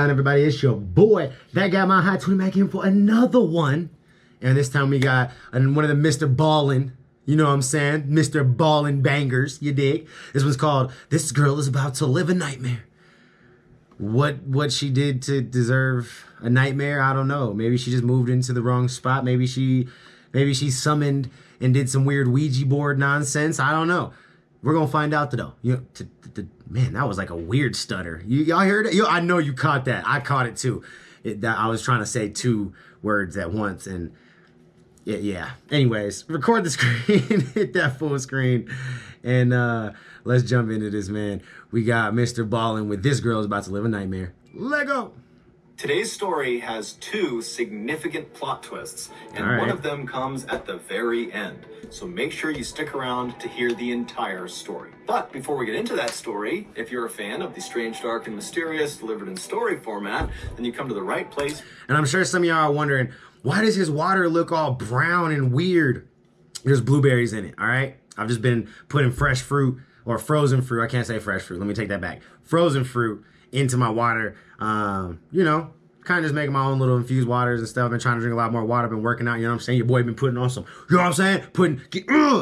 on, everybody? It's your boy, That Guy Mile High, 20 back in for another one. And this time we got one of the MrBallen, you know what I'm saying? MrBallen bangers, you dig? This one's called, This Girl is About to Live a Nightmare. What she did to deserve a nightmare, I don't know. Maybe she just moved into the wrong spot. Maybe she summoned and did some weird Ouija board nonsense. I don't know. We're gonna find out though. Man, that was like a weird stutter. Y'all heard it? I know you caught that. I caught it too. I was trying to say two words at once, and yeah. Anyways, record the screen, hit that full screen, and let's jump into this, man. We got MrBallen with This Girl is About to Live a Nightmare. Let go. Today's story has two significant plot twists, and one of them comes at the very end. So make sure you stick around to hear the entire story. But before we get into that story, if you're a fan of the strange, dark, and mysterious delivered in story format, then you come to the right place. And I'm sure some of y'all are wondering, why does his water look all brown and weird? There's blueberries in it, all right? I've just been putting fresh fruit or frozen fruit. I can't say fresh fruit. Let me take that back. Frozen fruit into my water. You know, kind of just making my own little infused waters and stuff. Been trying to drink a lot more water. Been working out, you know what I'm saying? Your boy been putting on some, you know what I'm saying?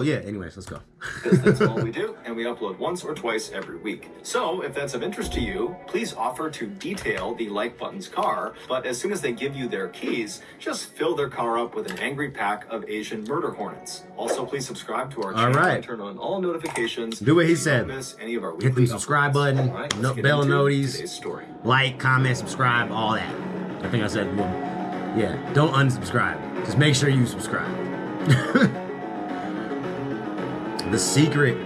Yeah, anyways, let's go. Because that's all we do, and we upload once or twice every week. So if that's of interest to you, please offer to detail the like button's car, but as soon as they give you their keys, just fill their car up with an angry pack of Asian murder hornets. Also, please subscribe to our channel and turn on all notifications. Do what he said. Miss any of our hit the subscribe button, bell noties, story. Like, comment, subscribe, all that. I think I said, well, yeah, don't unsubscribe. Just make sure you subscribe. The secret.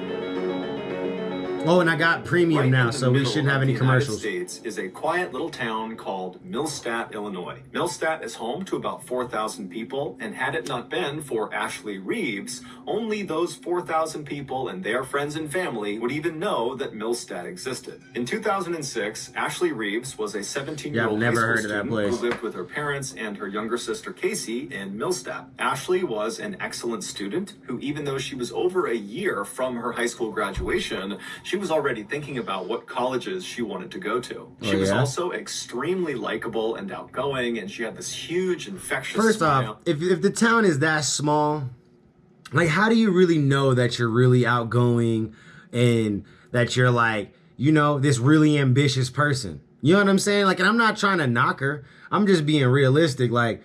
Oh, and I got premium now, so we shouldn't have any commercials. The United States is a quiet little town called Millstadt, Illinois. Millstadt is home to about 4,000 people, and had it not been for Ashley Reeves, only those 4,000 people and their friends and family would even know that Millstadt existed. In 2006, Ashley Reeves was a 17-year-old high school student who lived with her parents and her younger sister Casey in Millstadt. Ashley was an excellent student who, even though she was over a year from her high school graduation, she was already thinking about what colleges she wanted to go to. She was also extremely likable and outgoing, and she had this huge infectious smile. Off, if the town is that small, like, how do you really know that you're really outgoing and that you're, like, you know, this really ambitious person? You know what I'm saying? Like, and I'm not trying to knock her. I'm just being realistic. Like,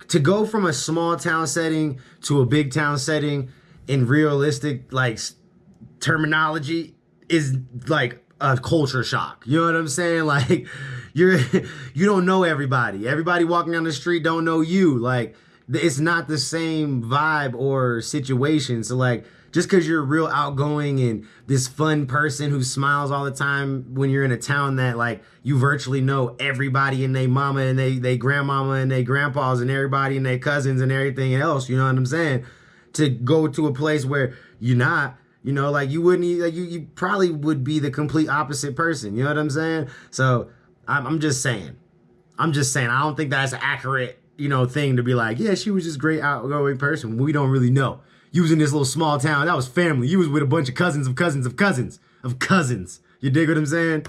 to go from a small town setting to a big town setting in realistic, like, terminology is like a culture shock. You know what I'm saying? Like, you don't know everybody. Everybody walking down the street don't know you. Like, it's not the same vibe or situation. So, like, just because you're real outgoing and this fun person who smiles all the time when you're in a town that, like, you virtually know everybody and they mama and they grandmama and they grandpas and everybody and they cousins and everything else, you know what I'm saying? To go to a place where you're not, you know, like, you wouldn't, like, you probably would be the complete opposite person. You know what I'm saying? So I'm just saying. I don't think that's an accurate, you know, thing to be like, yeah, she was just a great outgoing person. We don't really know. You was in this little small town. That was family. You was with a bunch of cousins of cousins of cousins of cousins. You dig what I'm saying?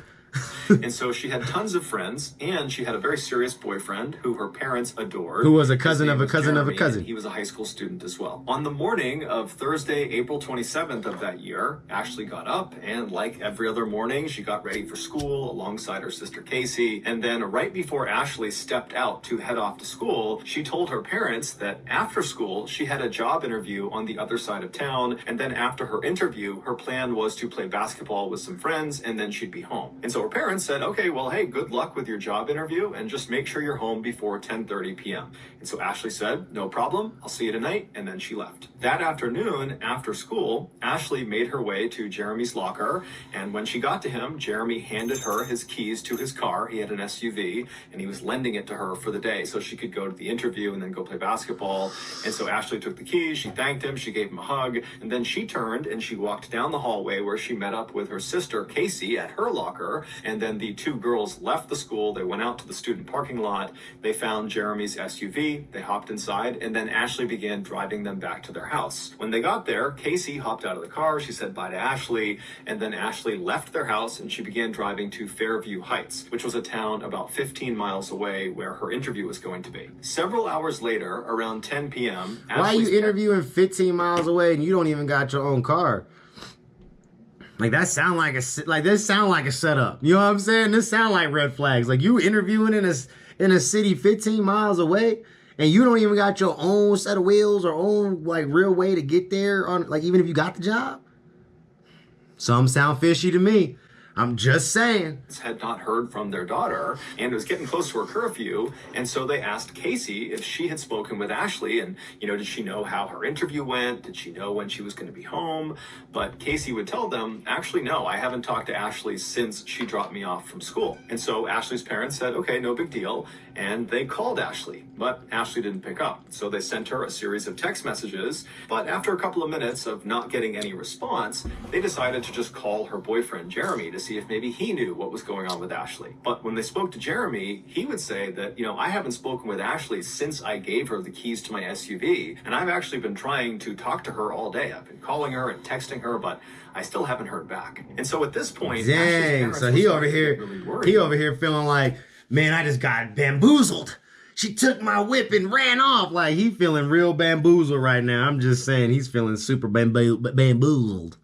And so she had tons of friends, and she had a very serious boyfriend who her parents adored. Who was a cousin of a cousin of a cousin. He was a high school student as well. On the morning of Thursday, April 27th of that year, Ashley got up, and like every other morning, she got ready for school alongside her sister Casey. And then right before Ashley stepped out to head off to school, she told her parents that after school, she had a job interview on the other side of town. And then after her interview, her plan was to play basketball with some friends, and then she'd be home. And so her parents said, okay, well, hey, good luck with your job interview, and just make sure you're home before 10:30 p.m. And so Ashley said, no problem, I'll see you tonight, and then she left. That afternoon, after school, Ashley made her way to Jeremy's locker, and when she got to him, Jeremy handed her his keys to his car. He had an SUV, and he was lending it to her for the day so she could go to the interview and then go play basketball. And so Ashley took the keys, she thanked him, she gave him a hug, and then she turned and she walked down the hallway where she met up with her sister, Casey, at her locker, And then the two girls left the school. They went out to the student parking lot. They found Jeremy's SUV. They hopped inside, and then Ashley began driving them back to their house. When they got there, Casey hopped out of the car. She said bye to Ashley, and then Ashley left their house and she began driving to Fairview Heights, which was a town about 15 miles away where her interview was going to be. Several hours later, around 10 p.m., why are you interviewing 15 miles away and you don't even got your own car? Like this sound like a setup. You know what I'm saying? This sound like red flags. Like you interviewing in a city 15 miles away and you don't even got your own set of wheels or own like real way to get there on, like, even if you got the job. Some sound fishy to me. I'm just saying. Had not heard from their daughter, and it was getting close to her curfew, and so they asked Casey if she had spoken with Ashley, and, did she know how her interview went? Did she know when she was going to be home? But Casey would tell them, actually, no, I haven't talked to Ashley since she dropped me off from school. And so Ashley's parents said, okay, no big deal, and they called Ashley, but Ashley didn't pick up. So they sent her a series of text messages, but after a couple of minutes of not getting any response, they decided to just call her boyfriend, Jeremy, to see if maybe he knew what was going on with Ashley. But when they spoke to Jeremy, he would say that, I haven't spoken with Ashley since I gave her the keys to my SUV, and I've actually been trying to talk to her all day. I've been calling her and texting her, but I still haven't heard back. And so at this point, dang, so he over here feeling like, man, I just got bamboozled. She took my whip and ran off. Like, he feeling real bamboozled right now. I'm just saying, he's feeling super bamboozled.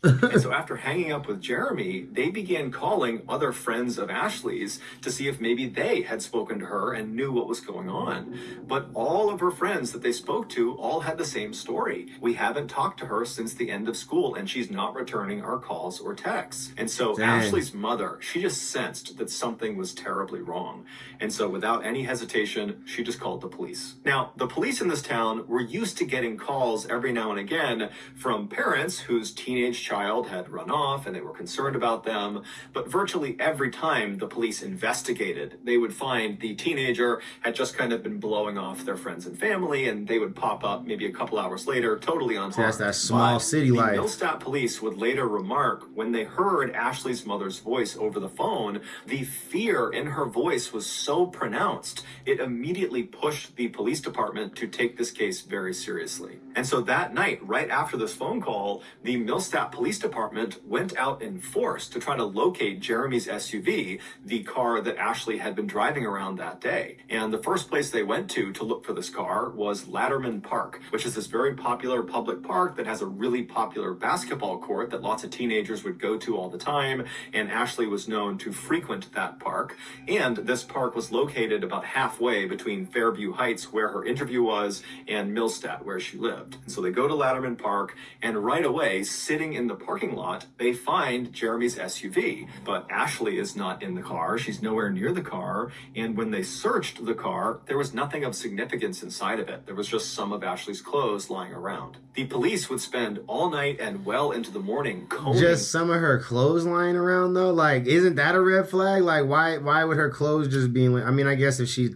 And so after hanging up with Jeremy, they began calling other friends of Ashley's to see if maybe they had spoken to her and knew what was going on. But all of her friends that they spoke to all had the same story. We haven't talked to her since the end of school, and she's not returning our calls or texts. And so Ashley's mother, she just sensed that something was terribly wrong. And so without any hesitation, she just called the police. Now, the police in this town were used to getting calls every now and again from parents whose teenage child had run off and they were concerned about them, but virtually every time the police investigated, they would find the teenager had just kind of been blowing off their friends and family, and they would pop up maybe a couple hours later, totally unharmed. That's that small city life. The Millstadt police would later remark, when they heard Ashley's mother's voice over the phone, the fear in her voice was so pronounced, it immediately pushed the police department to take this case very seriously. And so that night, right after this phone call, the Millstadt Police Department went out in force to try to locate Jeremy's SUV, the car that Ashley had been driving around that day. And the first place they went to look for this car was Latterman Park, which is this very popular public park that has a really popular basketball court that lots of teenagers would go to all the time. And Ashley was known to frequent that park. And this park was located about halfway between Fairview Heights, where her interview was, and Millstadt, where she lived. And so they go to Latterman Park, and right away, sitting in the parking lot, they find Jeremy's SUV. But Ashley is not in the car. She's nowhere near the car. And when they searched the car, there was nothing of significance inside of it. There was just some of Ashley's clothes lying around. The police would spend all night and well into the morning combing. Just some of her clothes lying around, though? Like, isn't that a red flag? Like, why would her clothes just be... I mean, I guess if she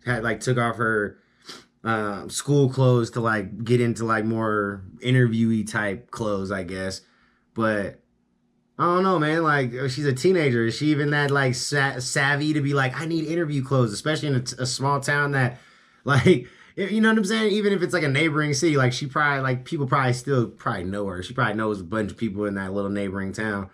had, like, took off her school clothes to, like, get into, like, more interviewee type clothes, I guess. But I don't know, man. Like, she's a teenager. Is she even that, like, savvy to be like, I need interview clothes, especially in a small town that, like, you know what I'm saying? Even if it's like a neighboring city, like, she probably, like, people probably know her. She probably knows a bunch of people in that little neighboring town.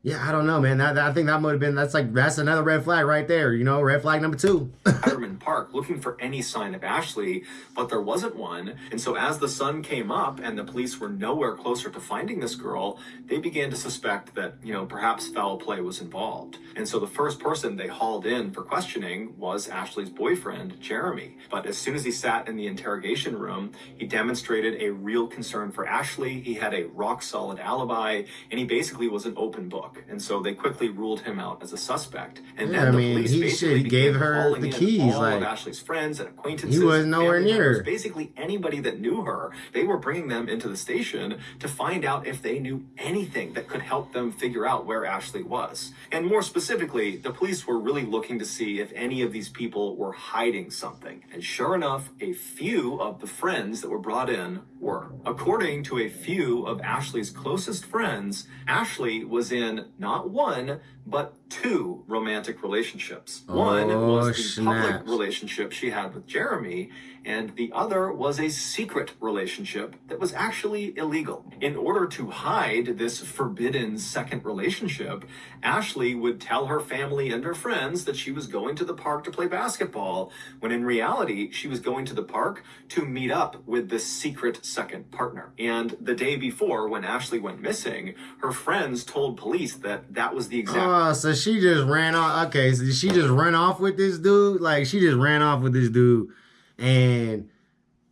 Yeah, I don't know, man. I think that might have been, that's another red flag right there. Red flag number 2. Latterman Park looking for any sign of Ashley, but there wasn't one. And so as the sun came up and the police were nowhere closer to finding this girl, they began to suspect that, perhaps foul play was involved. And so the first person they hauled in for questioning was Ashley's boyfriend, Jeremy. But as soon as he sat in the interrogation room, he demonstrated a real concern for Ashley. He had a rock solid alibi, and he basically was an open book. And so they quickly ruled him out as a suspect. And then the police basically gave her the keys. All of Ashley's friends and acquaintances. He was nowhere near her. Basically anybody that knew her, they were bringing them into the station to find out if they knew anything that could help them figure out where Ashley was. And more specifically, the police were really looking to see if any of these people were hiding something. And sure enough, a few of the friends that were brought in were. According to a few of Ashley's closest friends, Ashley was in in not one, but two romantic relationships. One was the public relationship she had with Jeremy, and the other was a secret relationship that was actually illegal. In order to hide this forbidden second relationship, Ashley would tell her family and her friends that she was going to the park to play basketball, when in reality, she was going to the park to meet up with this secret second partner. And the day before, when Ashley went missing, her friends told police that that was the exact... Oh, so she just ran off. Okay, so she just ran off with this dude? Like, she just ran off with this dude, and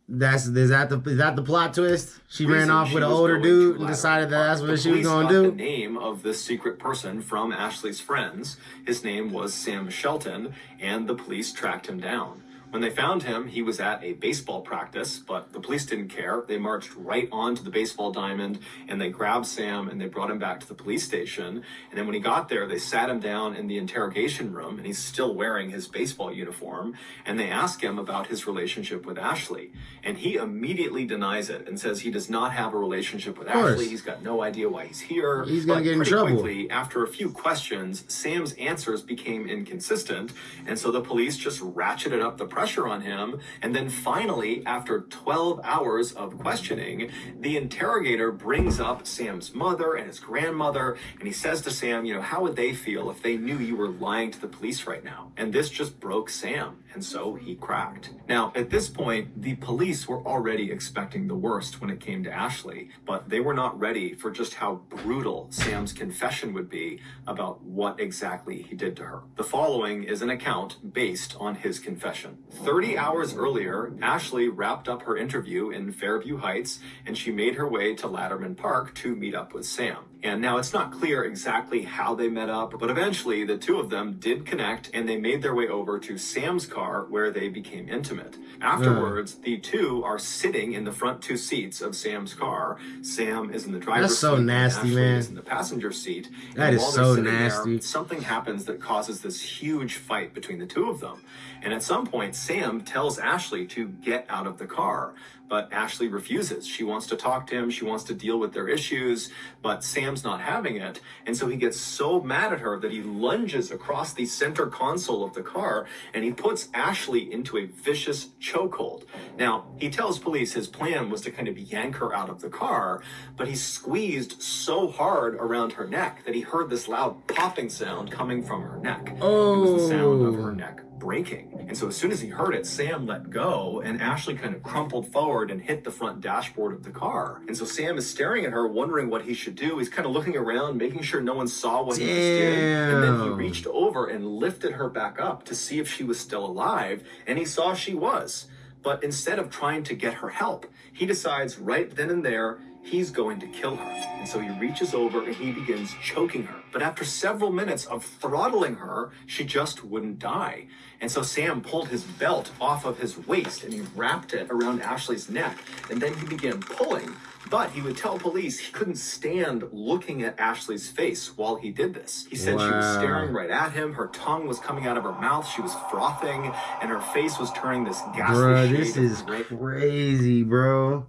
is that the plot twist? She ran off with an older dude and decided that that's what she was going to do? The name of this secret person from Ashley's friends. His name was Sam Shelton, and the police tracked him down. When they found him, he was at a baseball practice, but the police didn't care. They marched right onto the baseball diamond, and they grabbed Sam, and they brought him back to the police station. And then when he got there, they sat him down in the interrogation room, and he's still wearing his baseball uniform, and they asked him about his relationship with Ashley. And he immediately denies it and says he does not have a relationship with Ashley. He's got no idea why he's here. He's going to get in trouble. Quickly, after a few questions, Sam's answers became inconsistent, and so the police just ratcheted up the pressure on him. And then finally, after 12 hours of questioning, the interrogator brings up Sam's mother and his grandmother, and he says to Sam, you know, how would they feel if they knew you were lying to the police right now? And this just broke Sam, and so he cracked. Now, at this point, the police were already expecting the worst when it came to Ashley, but they were not ready for just how brutal Sam's confession would be about what exactly he did to her. The following is an account based on his confession. 30 hours earlier, Ashley wrapped up her interview in Fairview Heights, and she made her way to Latterman Park to meet up with Sam. And now it's not clear exactly how they met up, but eventually the two of them did connect, and they made their way over to Sam's car where they became intimate. Afterwards, the two are sitting in the front two seats of Sam's car. Sam is in the driver's seat. That's so nasty, Ashley man. is in the passenger seat. That is so nasty. There, something happens that causes this huge fight between the two of them. And at some point, Sam tells Ashley to get out of the car, but Ashley refuses. She wants to talk to him. She wants to deal with their issues, but Sam's not having it. And so he gets so mad at her that he lunges across the center console of the car, and he puts Ashley into a vicious chokehold. Now, he tells police his plan was to kind of yank her out of the car, but he squeezed so hard around her neck that he heard this loud popping sound coming from her neck. Oh. It was the sound of her neck breaking. And so as soon as he heard it, Sam let go, and Ashley kind of crumpled forward and hit the front dashboard of the car. And so Sam is staring at her, wondering what he should do. He's kind of looking around, making sure no one saw what he just did. And then he reached over and lifted her back up to see if she was still alive, and he saw she was. But instead of trying to get her help, he decides right then and there he's going to kill her. And so he reaches over and he begins choking her. But after several minutes of throttling her, she just wouldn't die. And so Sam pulled his belt off of his waist and he wrapped it around Ashley's neck. And then he began pulling. But he would tell police he couldn't stand looking at Ashley's face while he did this. He said she was staring right at him. Her tongue was coming out of her mouth. She was frothing. And her face was turning this ghastly shade. This is crazy, bro.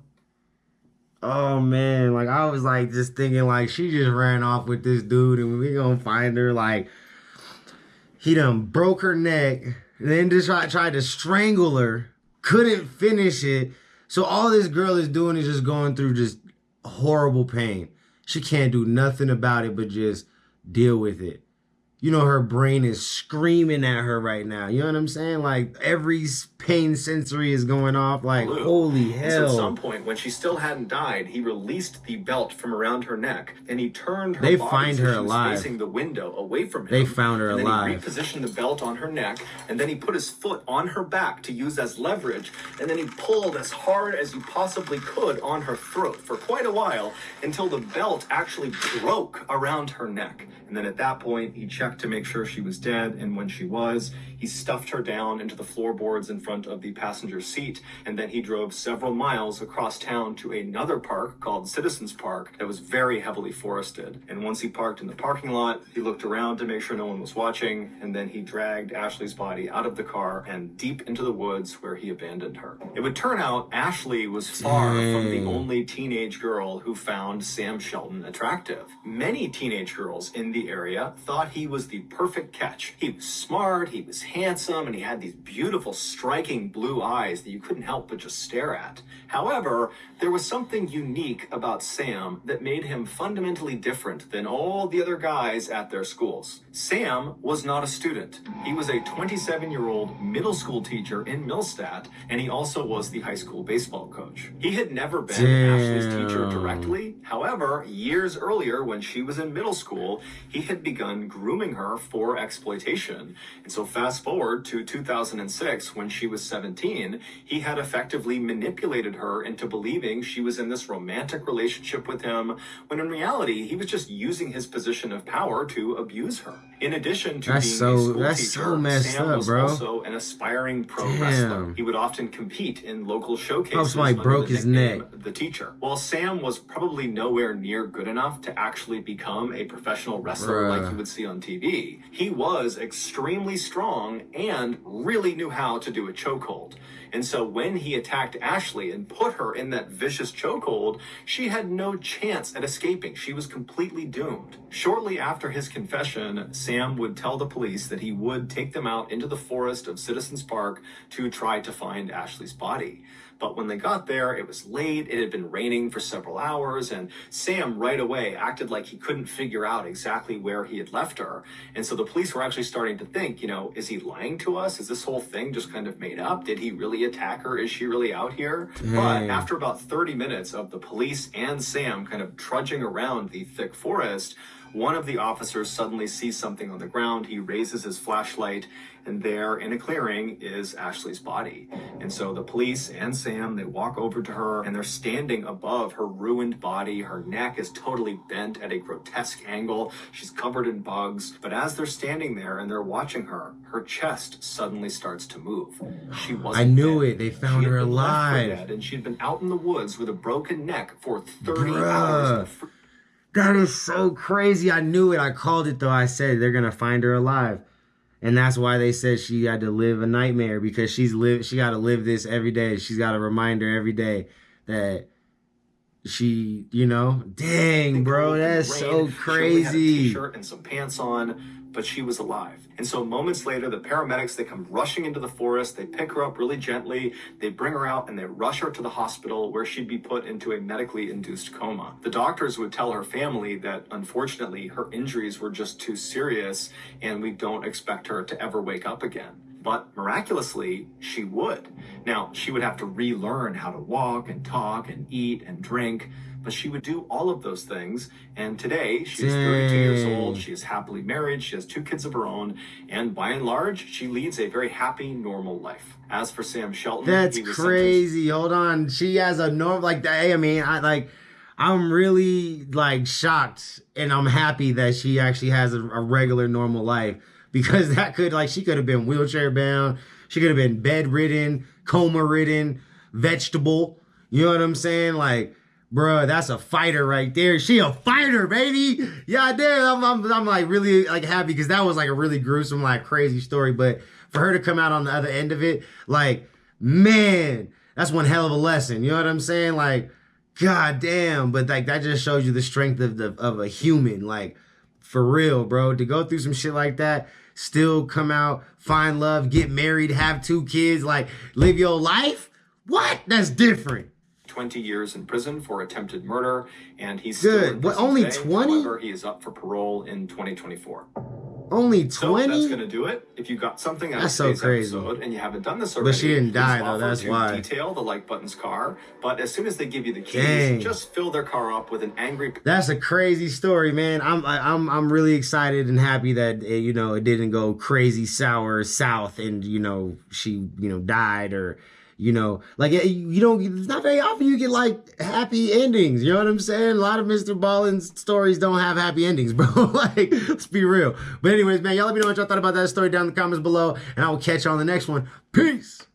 Oh man, like I was like just thinking like she just ran off with this dude and we gonna find her, like he done broke her neck and then just tried to strangle her, couldn't finish it. So all this girl is doing is just going through just horrible pain. She can't do nothing about it but just deal with it. You know, her brain is screaming at her right now. You know what I'm saying? Like, every pain sensory is going off. Like, holy hell. And so at some point, when she still hadn't died, he released the belt from around her neck, and he turned her body so she was facing the window away from him. They found her alive. And then he repositioned the belt on her neck, and then he put his foot on her back to use as leverage, and then he pulled as hard as he possibly could on her throat for quite a while, until the belt actually broke around her neck. And then at that point, he checked checked to make sure she was dead, and when she was, he stuffed her down into the floorboards in front of the passenger seat, and then he drove several miles across town to another park called Citizens Park that was very heavily forested. And once he parked in the parking lot, he looked around to make sure no one was watching, and then he dragged Ashley's body out of the car and deep into the woods where he abandoned her. It would turn out Ashley was far from the only teenage girl who found Sam Shelton attractive. Many teenage girls in the area thought he was the perfect catch. He was smart, he was handsome, and he had these beautiful, striking blue eyes that you couldn't help but just stare at. However, there was something unique about Sam that made him fundamentally different than all the other guys at their schools. Sam was not a student. He was a 27-year-old middle school teacher in Millstadt, and he also was the high school baseball coach. He had never been Ashley's teacher directly. However, years earlier, when she was in middle school, he had begun grooming her for exploitation. And so fast forward to 2006, when she was 17, he had effectively manipulated her into believing she was in this romantic relationship with him, when in reality, he was just using his position of power to abuse her. In addition to being a school teacher, Sam was also an aspiring pro wrestler. He would often compete in local showcases under broke the his nickname neck. The Teacher. While Sam was probably nowhere near good enough to actually become a professional wrestler like you would see on TV, he was extremely strong and really knew how to do a chokehold. And so when he attacked Ashley and put her in that vicious chokehold, she had no chance at escaping. She was completely doomed. Shortly after his confession, Sam would tell the police that he would take them out into the forest of Citizens Park to try to find Ashley's body. But when they got there, it was late, it had been raining for several hours, and Sam right away acted like he couldn't figure out exactly where he had left her. And so the police were actually starting to think, is he lying to us? Is this whole thing just kind of made up? Did he really attack her? Is she really out here? But after about 30 minutes of the police and Sam kind of trudging around the thick forest, one of the officers suddenly sees something on the ground. He raises his flashlight, and there in a clearing is Ashley's body. And so the police and Sam, they walk over to her, and they're standing above her ruined body. Her neck is totally bent at a grotesque angle. She's covered in bugs. But as they're standing there and they're watching her, her chest suddenly starts to move. She wasn't I knew dead. it. They found her alive. Dead, and she'd been out in the woods with a broken neck for 30 hours. That is so crazy. I knew it. I called it, though. I said they're going to find her alive. And that's why they said she had to live a nightmare, because she got to live this every day. She's got to remind her every day that she, dang, bro, that's so crazy. She had a t-shirt and some pants on, but she was alive. And so moments later, the paramedics, they come rushing into the forest. They pick her up really gently. They bring her out and they rush her to the hospital, where she'd be put into a medically induced coma. The doctors would tell her family that unfortunately her injuries were just too serious and we don't expect her to ever wake up again. But miraculously, she would. Now, she would have to relearn how to walk and talk and eat and drink, but she would do all of those things. And today, she is 32 years old. She is happily married. She has 2 kids of her own. And by and large, she leads a very happy, normal life. As for Sam Shelton, that's crazy. Hold on. She has a normal, I'm really shocked, and I'm happy that she actually has a regular, normal life. Because that she could have been wheelchair bound. She could have been bedridden, coma ridden, vegetable. You know what I'm saying? Bruh, that's a fighter right there. She a fighter, baby. Yeah, damn. I'm really happy, because that was a really gruesome, crazy story. But for her to come out on the other end of it, man, that's one hell of a lesson. You know what I'm saying? God damn. But that just shows you the strength of a human. For real, bro. To go through some shit like that, still come out, find love, get married, have 2 kids, live your life? What? That's different. 20 years in prison for attempted murder, and he's still in prison only today. 20? However, he is up for parole in 2024. Only 20? So that's going to do it. If you got something out of today's episode and you haven't done this already, but she didn't die, though. That's why. Detail the like button's car, but as soon as they give you the keys, just fill their car up with an angry. That's a crazy story, man. I'm really excited and happy that it didn't go crazy sour south, and she died, or you know, like you don't, it's not very often you get like happy endings. You know what I'm saying? A lot of MrBallen's stories don't have happy endings, bro. Like, let's be real. But anyways, man, y'all let me know what y'all thought about that story down in the comments below, and I will catch you on the next one. Peace.